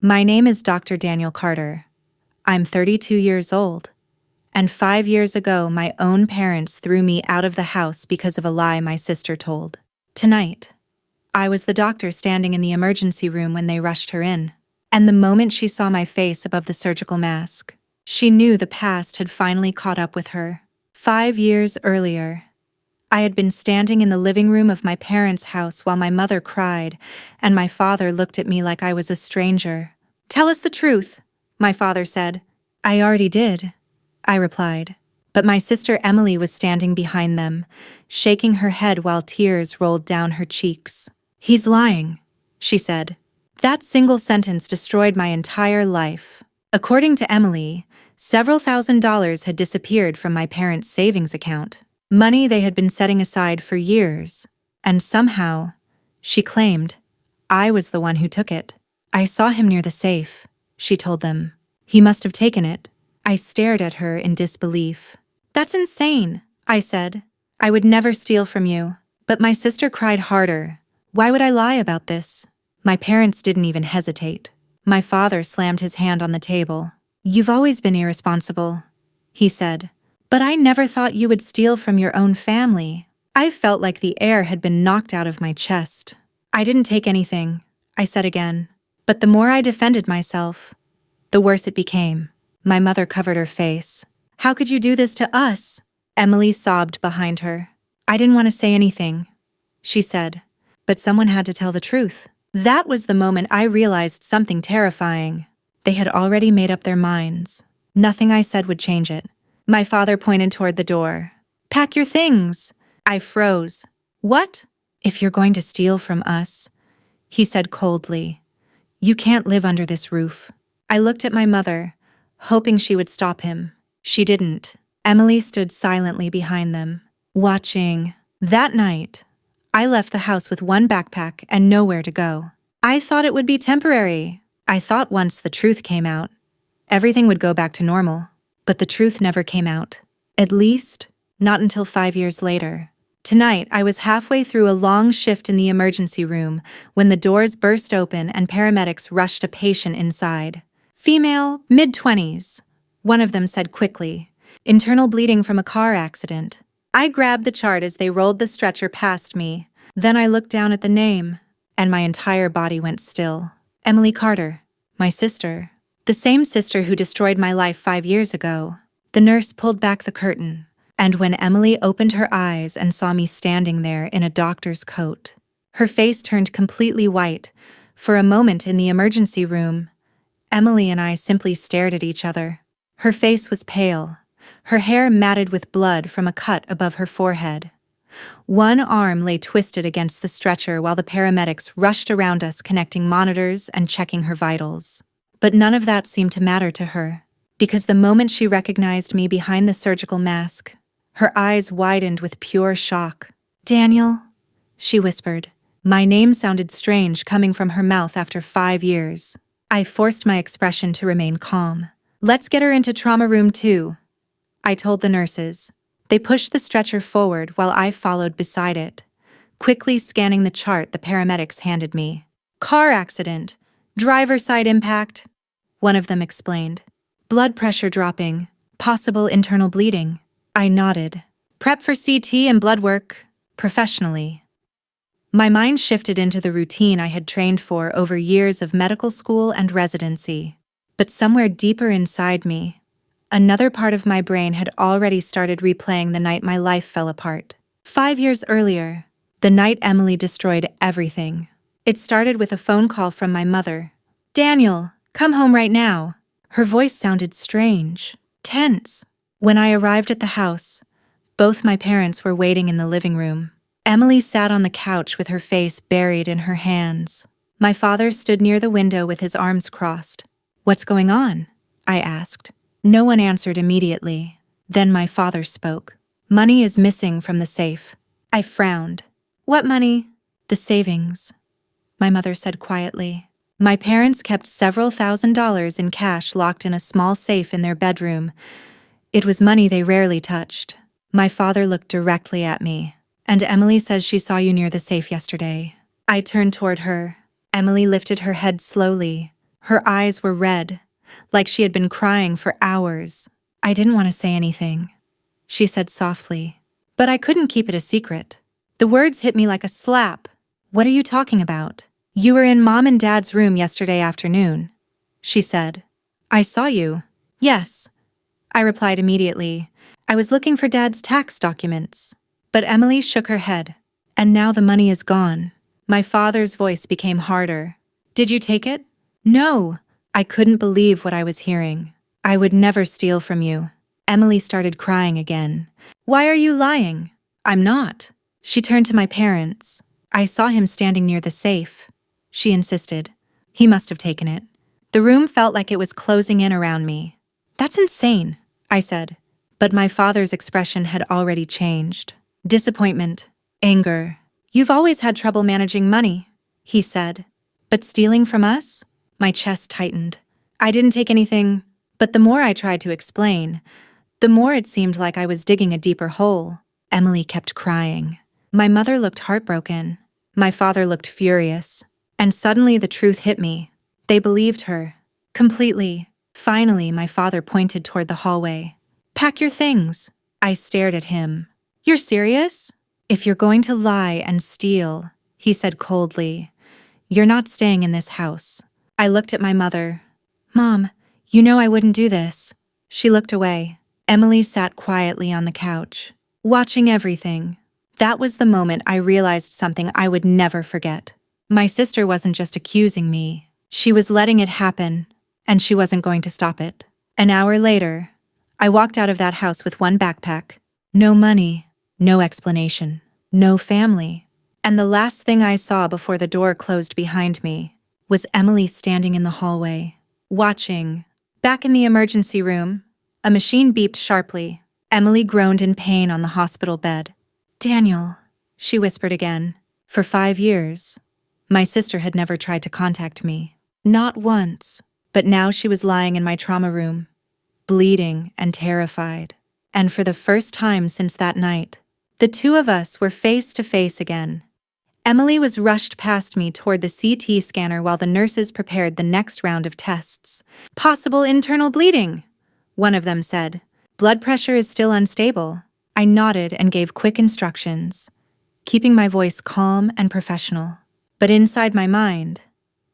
My name is Dr. Daniel Carter. I'm 32 years old. And 5 years ago, my own parents threw me out of the house because of a lie my sister told. Tonight, I was the doctor standing in the emergency room when they rushed her in. And the moment she saw my face above the surgical mask, she knew the past had finally caught up with her. 5 years earlier, I had been standing in the living room of my parents' house while my mother cried, and my father looked at me like I was a stranger. "Tell us the truth," my father said. "I already did," I replied. But my sister Emily was standing behind them, shaking her head while tears rolled down her cheeks. "He's lying," she said. That single sentence destroyed my entire life. According to Emily, several $1,000s had disappeared from my parents' savings account. Money they had been setting aside for years. And somehow, she claimed, I was the one who took it. "I saw him near the safe," she told them. "He must have taken it." I stared at her in disbelief. "That's insane," I said. "I would never steal from you." But my sister cried harder. "Why would I lie about this?" My parents didn't even hesitate. My father slammed his hand on the table. "You've always been irresponsible," he said. "But I never thought you would steal from your own family." I felt like the air had been knocked out of my chest. "I didn't take anything," I said again. But the more I defended myself, the worse it became. My mother covered her face. "How could you do this to us?" Emily sobbed behind her. "I didn't want to say anything," she said. But someone had to tell the truth. That was the moment I realized something terrifying. They had already made up their minds. Nothing I said would change it. My father pointed toward the door. "Pack your things." I froze. "What?" "If you're going to steal from us," he said coldly, "you can't live under this roof." I looked at my mother, hoping she would stop him. She didn't. Emily stood silently behind them, watching. That night, I left the house with one backpack and nowhere to go. I thought it would be temporary. I thought once the truth came out, everything would go back to normal. But the truth never came out. At least, not until 5 years later. Tonight, I was halfway through a long shift in the emergency room when the doors burst open and paramedics rushed a patient inside. "Female, mid-20s, one of them said quickly. "Internal bleeding from a car accident." I grabbed the chart as they rolled the stretcher past me. Then I looked down at the name, and my entire body went still. Emily Carter, my sister. The same sister who destroyed my life 5 years ago. The nurse pulled back the curtain, and when Emily opened her eyes and saw me standing there in a doctor's coat, her face turned completely white. For a moment in the emergency room, Emily and I simply stared at each other. Her face was pale, her hair matted with blood from a cut above her forehead. One arm lay twisted against the stretcher while the paramedics rushed around us, connecting monitors and checking her vitals. But none of that seemed to matter to her, because the moment she recognized me behind the surgical mask, her eyes widened with pure shock. "Daniel," she whispered. My name sounded strange coming from her mouth after 5 years. I forced my expression to remain calm. "Let's get her into trauma room 2, I told the nurses. They pushed the stretcher forward while I followed beside it, quickly scanning the chart the paramedics handed me. "Car accident. Driver side impact," one of them explained. "Blood pressure dropping. Possible internal bleeding." I nodded. "Prep for CT and blood work, professionally." My mind shifted into the routine I had trained for over years of medical school and residency. But somewhere deeper inside me, another part of my brain had already started replaying the night my life fell apart. 5 years earlier, the night Emily destroyed everything. It started with a phone call from my mother. "Daniel, come home right now." Her voice sounded strange, tense. When I arrived at the house, both my parents were waiting in the living room. Emily sat on the couch with her face buried in her hands. My father stood near the window with his arms crossed. "What's going on?" I asked. No one answered immediately. Then my father spoke. "Money is missing from the safe." I frowned. "What money?" "The savings," my mother said quietly. My parents kept several $1,000s in cash locked in a small safe in their bedroom. It was money they rarely touched. My father looked directly at me. "And Emily says she saw you near the safe yesterday." I turned toward her. Emily lifted her head slowly, Her eyes were red, like she had been crying for hours. "I didn't want to say anything," she said softly, "but I couldn't keep it a secret." The words hit me like a slap. "What are you talking about?" "You were in Mom and Dad's room yesterday afternoon," she said. "I saw you." "Yes," I replied immediately. "I was looking for Dad's tax documents." But Emily shook her head. "And now the money is gone." My father's voice became harder. "Did you take it?" "No." I couldn't believe what I was hearing. "I would never steal from you." Emily started crying again. "Why are you lying?" "I'm not." She turned to my parents. "I saw him standing near the safe," she insisted. "He must have taken it." The room felt like it was closing in around me. "That's insane," I said. But my father's expression had already changed. Disappointment, anger. "You've always had trouble managing money," he said. "But stealing from us?" My chest tightened. "I didn't take anything," but the more I tried to explain, the more it seemed like I was digging a deeper hole. Emily kept crying. My mother looked heartbroken. My father looked furious. And suddenly the truth hit me. They believed her. Completely. Finally, my father pointed toward the hallway. "Pack your things." I stared at him. "You're serious?" "If you're going to lie and steal," he said coldly, "you're not staying in this house." I looked at my mother. "Mom, you know I wouldn't do this." She looked away. Emily sat quietly on the couch, watching everything. That was the moment I realized something I would never forget. My sister wasn't just accusing me. She was letting it happen, and she wasn't going to stop it. An hour later, I walked out of that house with one backpack. No money, no explanation, no family. And the last thing I saw before the door closed behind me was Emily standing in the hallway, watching. Back in the emergency room, a machine beeped sharply. Emily groaned in pain on the hospital bed. "Daniel," she whispered again. For 5 years, my sister had never tried to contact me. Not once. But now she was lying in my trauma room, bleeding and terrified. And for the first time since that night, the two of us were face to face again. Emily was rushed past me toward the CT scanner while the nurses prepared the next round of tests. "Possible internal bleeding," one of them said. "Blood pressure is still unstable." I nodded and gave quick instructions, keeping my voice calm and professional. But inside my mind,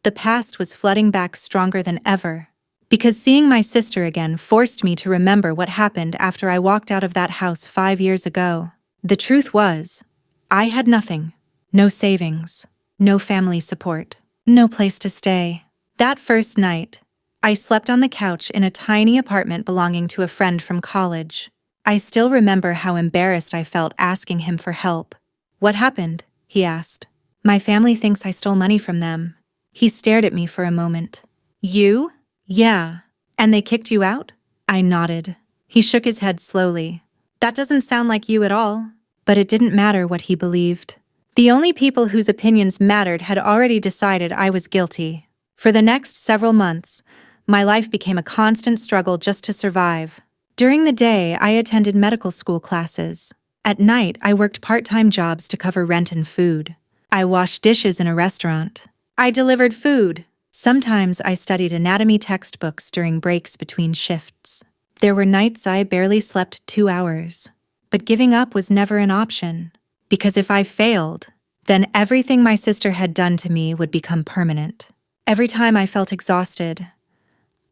the past was flooding back stronger than ever, because seeing my sister again forced me to remember what happened after I walked out of that house 5 years ago. The truth was, I had nothing. No savings, no family support, no place to stay. That first night, I slept on the couch in a tiny apartment belonging to a friend from college. I still remember how embarrassed I felt asking him for help. "What happened?" he asked. "My family thinks I stole money from them." He stared at me for a moment. "You?" "Yeah." "And they kicked you out?" I nodded. He shook his head slowly. "That doesn't sound like you at all." But it didn't matter what he believed. The only people whose opinions mattered had already decided I was guilty. For the next several months, my life became a constant struggle just to survive. During the day, I attended medical school classes. At night, I worked part-time jobs to cover rent and food. I washed dishes in a restaurant. I delivered food. Sometimes I studied anatomy textbooks during breaks between shifts. There were nights I barely slept 2 hours. But giving up was never an option. Because if I failed, then everything my sister had done to me would become permanent. Every time I felt exhausted,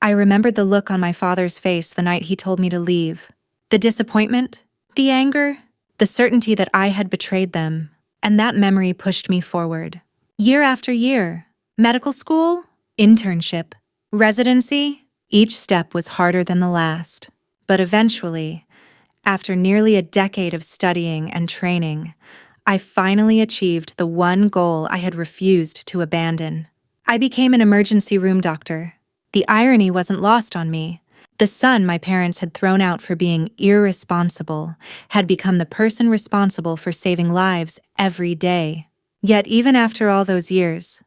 I remembered the look on my father's face the night he told me to leave. The disappointment, the anger, the certainty that I had betrayed them. And that memory pushed me forward. Year after year, medical school, internship, residency, each step was harder than the last. But eventually, after nearly a decade of studying and training, I finally achieved the one goal I had refused to abandon. I became an emergency room doctor. The irony wasn't lost on me. The son my parents had thrown out for being irresponsible had become the person responsible for saving lives every day. Yet even after all those years,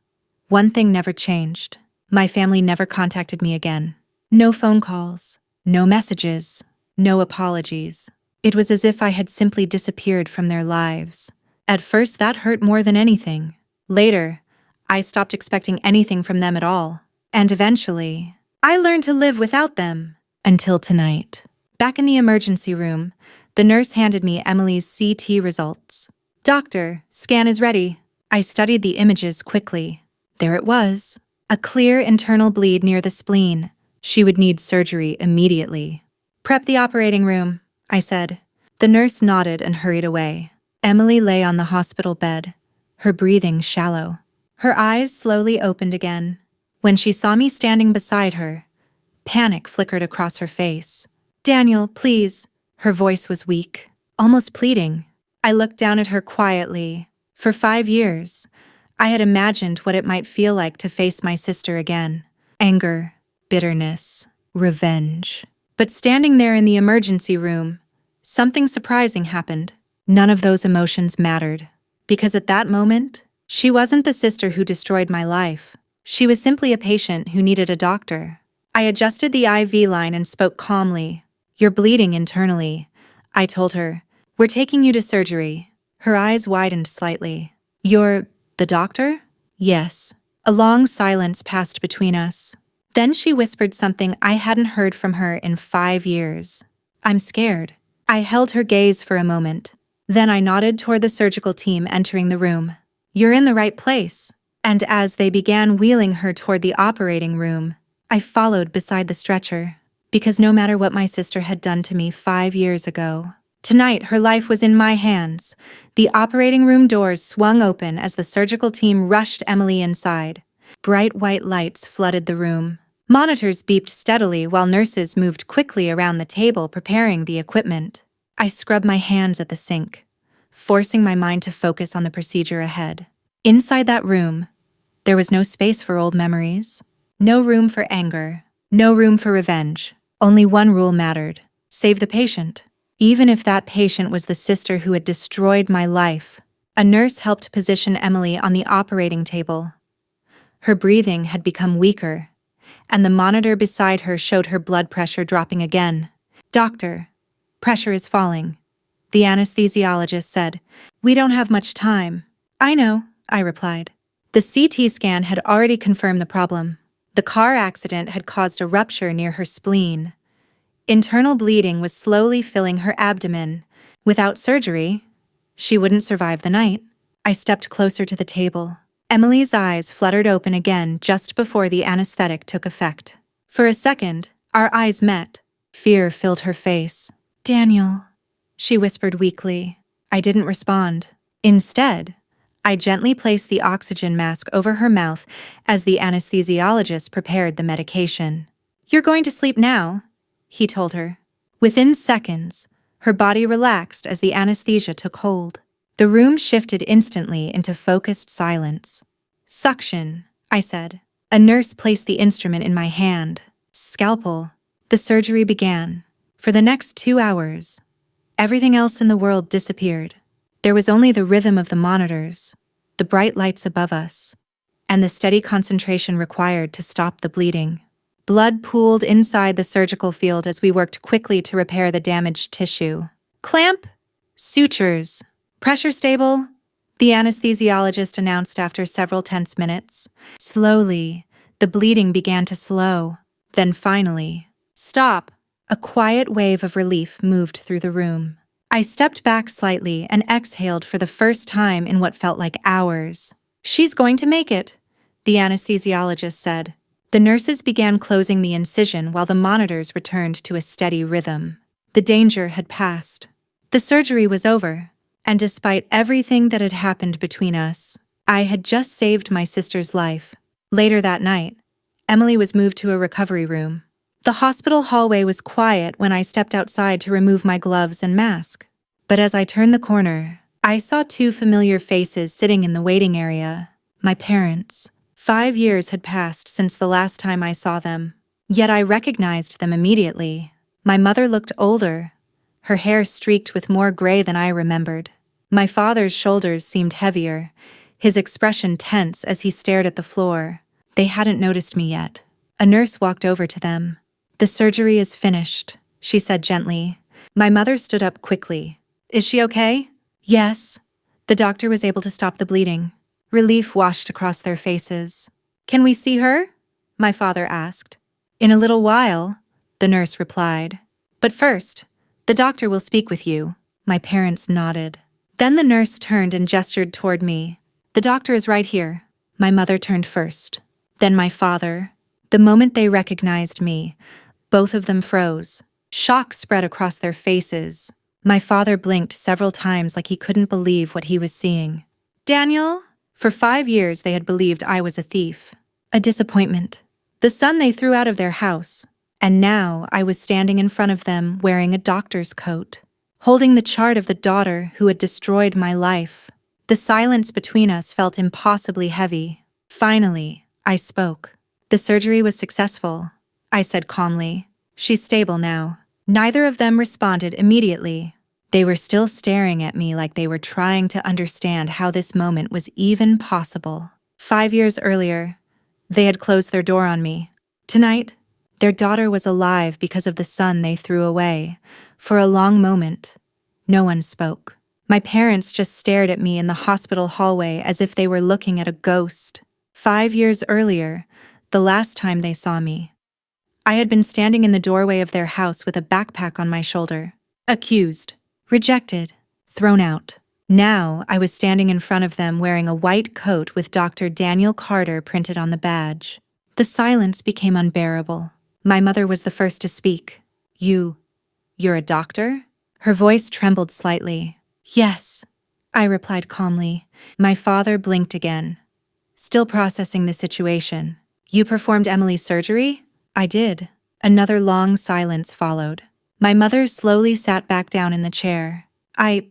one thing never changed. My family never contacted me again. No phone calls, no messages, no apologies. It was as if I had simply disappeared from their lives. At first, that hurt more than anything. Later, I stopped expecting anything from them at all. And eventually, I learned to live without them. Until tonight. Back in the emergency room, the nurse handed me Emily's CT results. "Doctor, scan is ready." I studied the images quickly. There it was. A clear internal bleed near the spleen. She would need surgery immediately. "Prep the operating room," I said. The nurse nodded and hurried away. Emily lay on the hospital bed, her breathing shallow. Her eyes slowly opened again. When she saw me standing beside her, panic flickered across her face. "Daniel, please." Her voice was weak, almost pleading. I looked down at her quietly. For 5 years, I had imagined what it might feel like to face my sister again. Anger, bitterness, revenge. But standing there in the emergency room, something surprising happened. None of those emotions mattered. Because at that moment, she wasn't the sister who destroyed my life. She was simply a patient who needed a doctor. I adjusted the IV line and spoke calmly. "You're bleeding internally," I told her. "We're taking you to surgery." Her eyes widened slightly. "You're the doctor?" "Yes." A long silence passed between us. Then she whispered something I hadn't heard from her in 5 years. "I'm scared." I held her gaze for a moment. Then I nodded toward the surgical team entering the room. "You're in the right place." And as they began wheeling her toward the operating room, I followed beside the stretcher. Because no matter what my sister had done to me 5 years ago, tonight her life was in my hands. The operating room doors swung open as the surgical team rushed Emily inside. Bright white lights flooded the room. Monitors beeped steadily while nurses moved quickly around the table preparing the equipment. I scrubbed my hands at the sink, forcing my mind to focus on the procedure ahead. Inside that room, there was no space for old memories, no room for anger, no room for revenge. Only one rule mattered: save the patient. Even if that patient was the sister who had destroyed my life. A nurse helped position Emily on the operating table. Her breathing had become weaker, and the monitor beside her showed her blood pressure dropping again. "Doctor, pressure is falling," the anesthesiologist said. "We don't have much time." "I know," I replied. The CT scan had already confirmed the problem. The car accident had caused a rupture near her spleen. Internal bleeding was slowly filling her abdomen. Without surgery, she wouldn't survive the night. I stepped closer to the table. Emily's eyes fluttered open again just before the anesthetic took effect. For a second, our eyes met. Fear filled her face. "Daniel," she whispered weakly. I didn't respond. Instead, I gently placed the oxygen mask over her mouth as the anesthesiologist prepared the medication. "You're going to sleep now," he told her. Within seconds, her body relaxed as the anesthesia took hold. The room shifted instantly into focused silence. "Suction," I said. A nurse placed the instrument in my hand. "Scalpel." The surgery began. For the next 2 hours, everything else in the world disappeared. There was only the rhythm of the monitors, the bright lights above us, and the steady concentration required to stop the bleeding. Blood pooled inside the surgical field as we worked quickly to repair the damaged tissue. "Clamp, sutures, pressure stable," the anesthesiologist announced after several tense minutes. Slowly, the bleeding began to slow. Then finally, "Stop." A quiet wave of relief moved through the room. I stepped back slightly and exhaled for the first time in what felt like hours. "She's going to make it," the anesthesiologist said. The nurses began closing the incision while the monitors returned to a steady rhythm. The danger had passed. The surgery was over, and despite everything that had happened between us, I had just saved my sister's life. Later that night, Emily was moved to a recovery room. The hospital hallway was quiet when I stepped outside to remove my gloves and mask. But as I turned the corner, I saw 2 familiar faces sitting in the waiting area. My parents. 5 years had passed since the last time I saw them. Yet I recognized them immediately. My mother looked older, her hair streaked with more gray than I remembered. My father's shoulders seemed heavier, his expression tense as he stared at the floor. They hadn't noticed me yet. A nurse walked over to them. "The surgery is finished," she said gently. My mother stood up quickly. "Is she okay?" "Yes." The doctor was able to stop the bleeding. Relief washed across their faces. "Can we see her?" my father asked. In a little while, the nurse replied. But first, the doctor will speak with you. My parents nodded. Then the nurse turned and gestured toward me. The doctor is right here. My mother turned first. Then my father. The moment they recognized me, both of them froze. Shock spread across their faces. My father blinked several times like he couldn't believe what he was seeing. Daniel? For 5 years they had believed I was a thief. A disappointment. The son they threw out of their house. And now I was standing in front of them wearing a doctor's coat, holding the chart of the daughter who had destroyed my life. The silence between us felt impossibly heavy. Finally, I spoke. The surgery was successful, I said calmly. She's stable now. Neither of them responded immediately. They were still staring at me like they were trying to understand how this moment was even possible. 5 years earlier, they had closed their door on me. Tonight, their daughter was alive because of the son they threw away. For a long moment, no one spoke. My parents just stared at me in the hospital hallway as if they were looking at a ghost. 5 years earlier, the last time they saw me, I had been standing in the doorway of their house with a backpack on my shoulder. Accused, rejected, thrown out. Now I was standing in front of them wearing a white coat with Dr. Daniel Carter printed on the badge. The silence became unbearable. My mother was the first to speak. You're a doctor? Her voice trembled slightly. Yes, I replied calmly. My father blinked again, still processing the situation. You performed Emily's surgery? I did. Another long silence followed. My mother slowly sat back down in the chair. I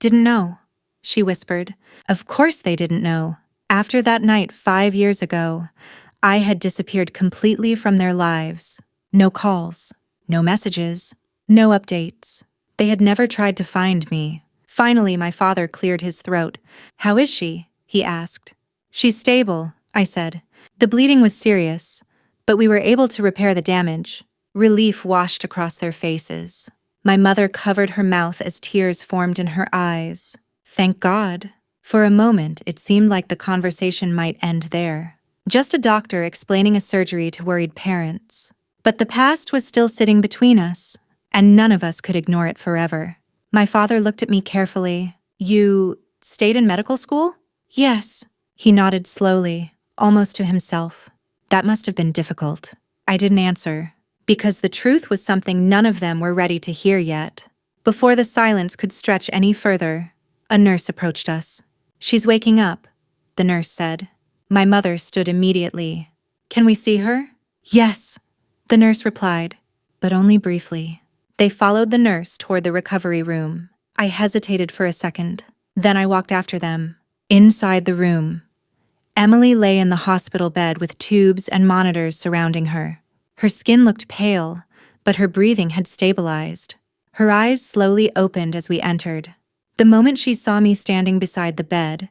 didn't know, she whispered. Of course they didn't know. After that night 5 years ago, I had disappeared completely from their lives. No calls, no messages, no updates. They had never tried to find me. Finally, my father cleared his throat. How is she? He asked. She's stable, I said. The bleeding was serious, but we were able to repair the damage. Relief washed across their faces. My mother covered her mouth as tears formed in her eyes. Thank God. For a moment, it seemed like the conversation might end there. Just a doctor explaining a surgery to worried parents. But the past was still sitting between us, and none of us could ignore it forever. My father looked at me carefully. You stayed in medical school? Yes. He nodded slowly, almost to himself. That must have been difficult. I didn't answer, because the truth was something none of them were ready to hear yet. Before the silence could stretch any further, a nurse approached us. She's waking up, the nurse said. My mother stood immediately. Can we see her? Yes, the nurse replied, but only briefly. They followed the nurse toward the recovery room. I hesitated for a second. Then I walked after them. Inside the room, Emily lay in the hospital bed with tubes and monitors surrounding her. Her skin looked pale, but her breathing had stabilized. Her eyes slowly opened as we entered. The moment she saw me standing beside the bed,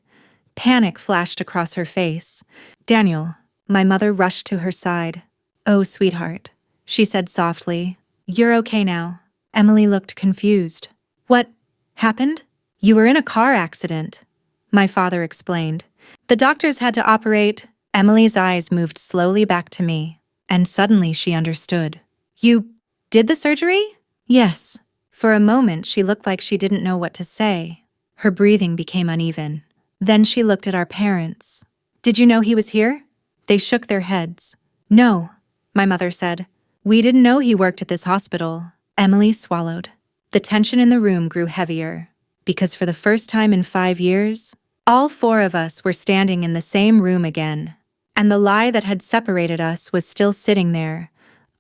panic flashed across her face. Daniel, my mother rushed to her side. Oh, sweetheart, she said softly. You're okay now. Emily looked confused. What happened? You were in a car accident, my father explained. The doctors had to operate. Emily's eyes moved slowly back to me, and suddenly she understood. You did the surgery? Yes. For a moment she looked like she didn't know what to say. Her breathing became uneven. Then she looked at our parents. Did you know he was here? They shook their heads. No, my mother said. We didn't know he worked at this hospital. Emily swallowed. The tension in the room grew heavier, because for the first time in 5 years, all 4 of us were standing in the same room again, and the lie that had separated us was still sitting there,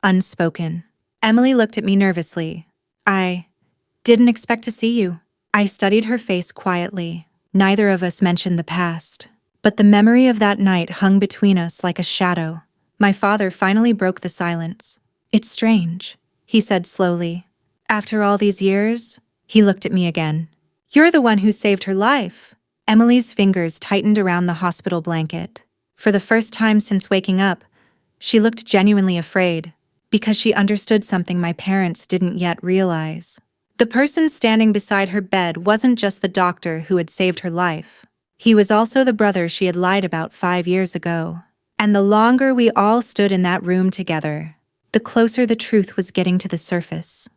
unspoken. Emily looked at me nervously. I didn't expect to see you. I studied her face quietly. Neither of us mentioned the past, but the memory of that night hung between us like a shadow. My father finally broke the silence. It's strange, he said slowly. After all these years, he looked at me again. You're the one who saved her life. Emily's fingers tightened around the hospital blanket. For the first time since waking up, she looked genuinely afraid, because she understood something my parents didn't yet realize. The person standing beside her bed wasn't just the doctor who had saved her life. He was also the brother she had lied about 5 years ago. And the longer we all stood in that room together, the closer the truth was getting to the surface.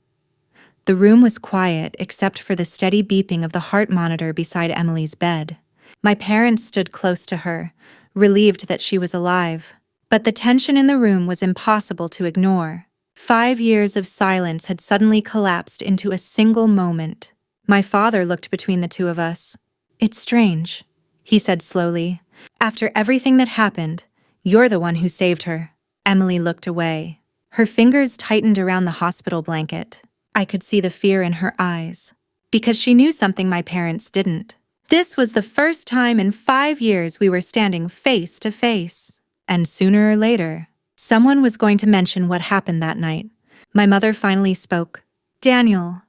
The room was quiet except for the steady beeping of the heart monitor beside Emily's bed. My parents stood close to her, relieved that she was alive. But the tension in the room was impossible to ignore. 5 years of silence had suddenly collapsed into a single moment. My father looked between the two of us. "It's strange," he said slowly. "After everything that happened, you're the one who saved her." Emily looked away. Her fingers tightened around the hospital blanket. I could see the fear in her eyes. Because she knew something my parents didn't. This was the first time in 5 years we were standing face to face. And sooner or later, someone was going to mention what happened that night. My mother finally spoke. "Daniel,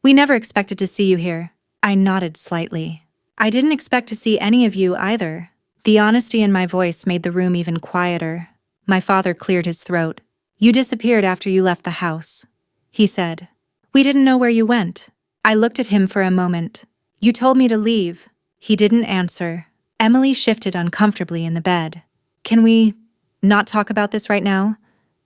we never expected to see you here." I nodded slightly. "I didn't expect to see any of you either." The honesty in my voice made the room even quieter. My father cleared his throat. "You disappeared after you left the house," he said. "We didn't know where you went." I looked at him for a moment. "You told me to leave." He didn't answer. Emily shifted uncomfortably in the bed. "Can we not talk about this right now?"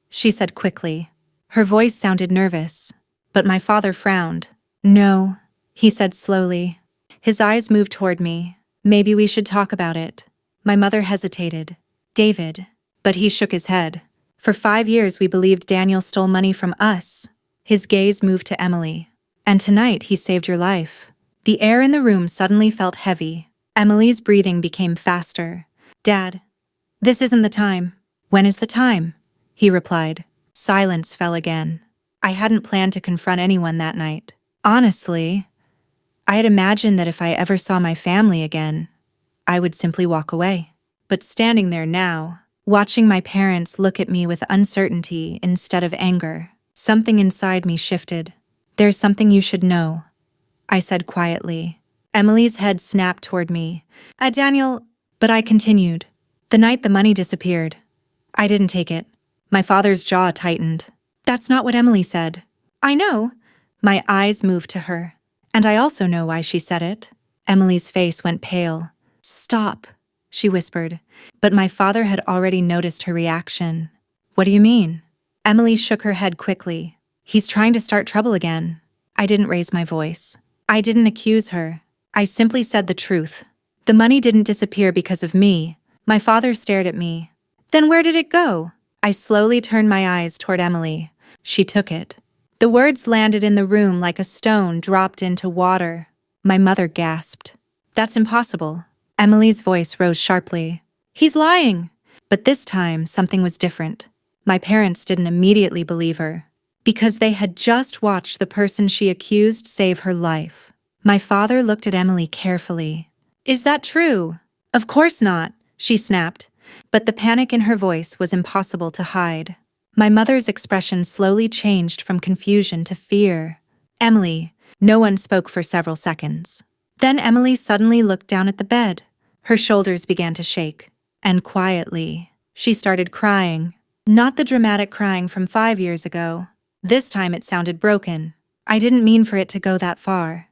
she said quickly. Her voice sounded nervous, but my father frowned. "No," he said slowly. His eyes moved toward me. "Maybe we should talk about it." My mother hesitated. "David," but he shook his head. "For 5 years we believed Daniel stole money from us." His gaze moved to Emily. "And tonight he saved your life." The air in the room suddenly felt heavy. Emily's breathing became faster. "Dad, this isn't the time." "When is the time?" he replied. Silence fell again. I hadn't planned to confront anyone that night. Honestly, I had imagined that if I ever saw my family again, I would simply walk away. But standing there now, watching my parents look at me with uncertainty instead of anger, something inside me shifted. "There's something you should know," I said quietly. Emily's head snapped toward me. Daniel," but I continued. "The night the money disappeared, I didn't take it." My father's jaw tightened. "That's not what Emily said." "I know." My eyes moved to her. "And I also know why she said it." Emily's face went pale. "Stop," she whispered. But my father had already noticed her reaction. "What do you mean?" Emily shook her head quickly. "He's trying to start trouble again." I didn't raise my voice. I didn't accuse her. I simply said the truth. "The money didn't disappear because of me." My father stared at me. "Then where did it go?" I slowly turned my eyes toward Emily. She took it. The words landed in the room like a stone dropped into water. My mother gasped. "That's impossible." Emily's voice rose sharply. "He's lying." But this time, something was different. My parents didn't immediately believe her, because they had just watched the person she accused save her life. My father looked at Emily carefully. "Is that true?" "Of course not," she snapped. But the panic in her voice was impossible to hide. My mother's expression slowly changed from confusion to fear. "Emily," no one spoke for several seconds. Then Emily suddenly looked down at the bed. Her shoulders began to shake. And quietly, she started crying. Not the dramatic crying from 5 years ago. This time it sounded broken. "I didn't mean for it to go that far,"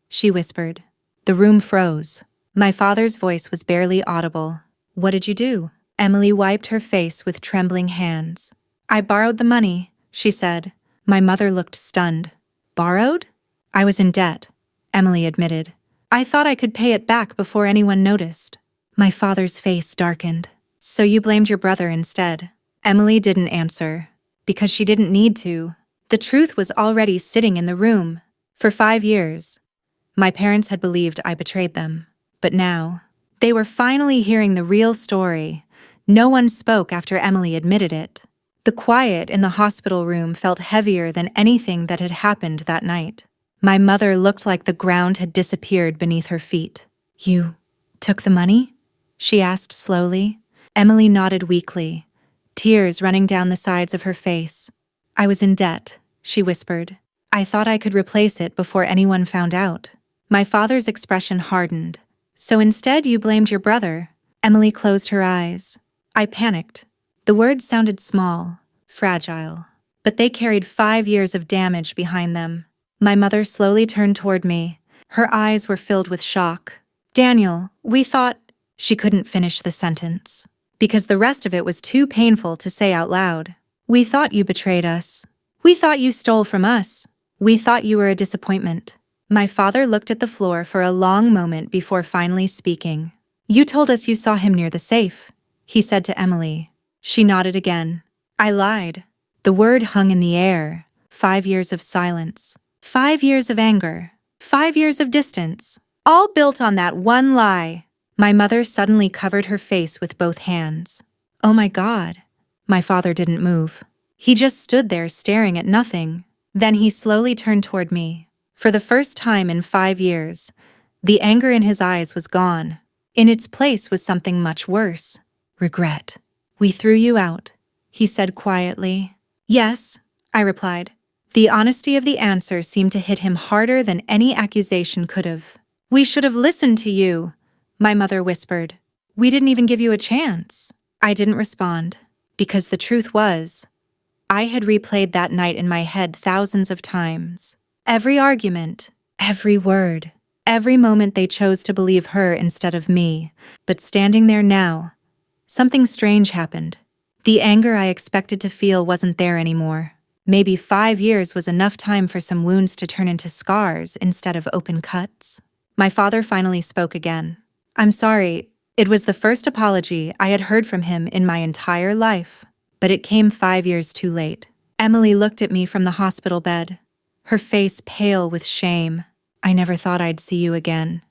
she whispered. The room froze. My father's voice was barely audible. "What did you do?" Emily wiped her face with trembling hands. "I borrowed the money," she said. My mother looked stunned. "Borrowed?" "I was in debt," Emily admitted. "I thought I could pay it back before anyone noticed." My father's face darkened. "So you blamed your brother instead?" Emily didn't answer, because she didn't need to. The truth was already sitting in the room. For 5 years, my parents had believed I betrayed them. But now, they were finally hearing the real story. No one spoke after Emily admitted it. The quiet in the hospital room felt heavier than anything that had happened that night. My mother looked like the ground had disappeared beneath her feet. "You took the money?" she asked slowly. Emily nodded weakly, tears running down the sides of her face. "I was in debt," she whispered. "I thought I could replace it before anyone found out." My father's expression hardened. "So instead you blamed your brother?" Emily closed her eyes. I panicked. The words sounded small, fragile, but they carried 5 years of damage behind them. My mother slowly turned toward me. Her eyes were filled with shock. "Daniel, we thought—" She couldn't finish the sentence. because the rest of it was too painful to say out loud. We thought you betrayed us. We thought you stole from us. We thought you were a disappointment. My father looked at the floor for a long moment before finally speaking. You told us you saw him near the safe, he said to Emily. She nodded again. I lied. The word hung in the air. 5 years of silence. 5 years of anger. 5 years of distance. All built on that one lie. My mother suddenly covered her face with both hands. Oh my God. My father didn't move. He just stood there staring at nothing. Then he slowly turned toward me. For the first time in 5 years, the anger in his eyes was gone. In its place was something much worse. Regret. We threw you out, he said quietly. Yes, I replied. The honesty of the answer seemed to hit him harder than any accusation could have. We should have listened to you, my mother whispered. We didn't even give you a chance. I didn't respond, because the truth was, I had replayed that night in my head thousands of times. Every argument, every word, every moment they chose to believe her instead of me. But standing there now, something strange happened. The anger I expected to feel wasn't there anymore. Maybe 5 years was enough time for some wounds to turn into scars instead of open cuts. My father finally spoke again. I'm sorry, it was the first apology I had heard from him in my entire life. But it came 5 years too late. Emily looked at me from the hospital bed, her face pale with shame. I never thought I'd see you again,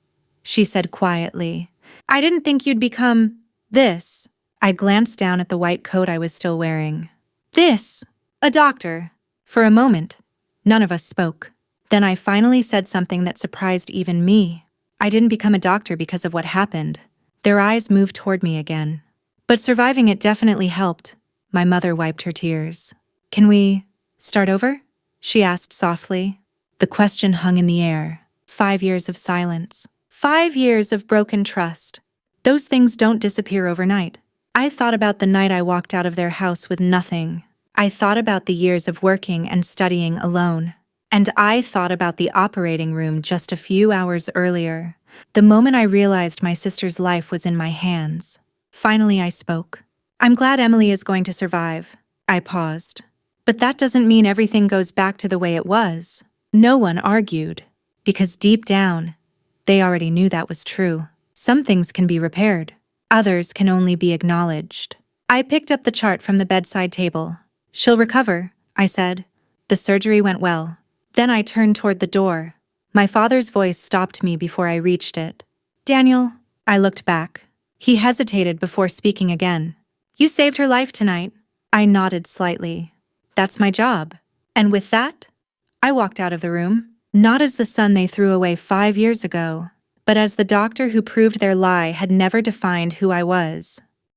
she said quietly. I didn't think you'd become this. I glanced down at the white coat I was still wearing. This, a doctor. For a moment, none of us spoke. Then I finally said something that surprised even me. I didn't become a doctor because of what happened. Their eyes moved toward me again. But surviving it definitely helped. My mother wiped her tears. Can we start over? She asked softly. The question hung in the air. 5 years of silence. 5 years of broken trust. Those things don't disappear overnight. I thought about the night I walked out of their house with nothing. I thought about the years of working and studying alone. And I thought about the operating room just a few hours earlier, the moment I realized my sister's life was in my hands. Finally, I spoke. I'm glad Emily is going to survive. I paused. But that doesn't mean everything goes back to the way it was. No one argued, because deep down, they already knew that was true. Some things can be repaired. Others can only be acknowledged. I picked up the chart from the bedside table. She'll recover, I said. The surgery went well. Then I turned toward the door. My father's voice stopped me before I reached it. Daniel, I looked back. He hesitated before speaking again. You saved her life tonight. I nodded slightly. That's my job. And with that, I walked out of the room, not as the son they threw away 5 years ago, but as the doctor who proved their lie had never defined who I was.